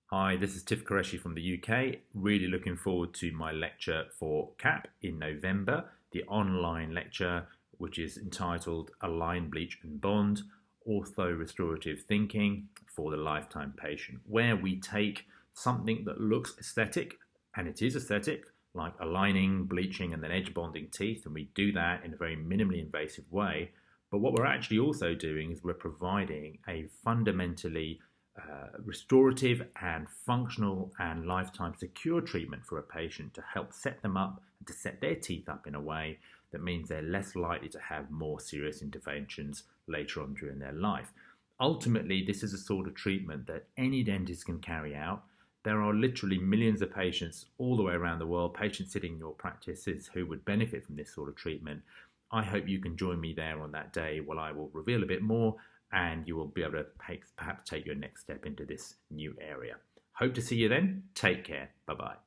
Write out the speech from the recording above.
Hi, this is Tif Qureshi from the UK. Really looking forward to my lecture for CAP in November, the online lecture, which is entitled Align, Bleach and Bond, Ortho-Restorative Thinking for the Lifetime Patient, where we take something that looks aesthetic, and it is aesthetic, like aligning, bleaching, and then edge bonding teeth, and we do that in a very minimally invasive way. But what we're actually also doing is we're providing a fundamentally restorative and functional and lifetime secure treatment for a patient to help set them up and to set their teeth up in a way that means they're less likely to have more serious interventions later on during their life. Ultimately, this is a sort of treatment that any dentist can carry out. There are literally millions of patients all the way around the world, patients sitting in your practices who would benefit from this sort of treatment. I hope you can join me there on that day where I will reveal a bit more and you will be able to perhaps take your next step into this new area. Hope to see you then. Take care. Bye-bye.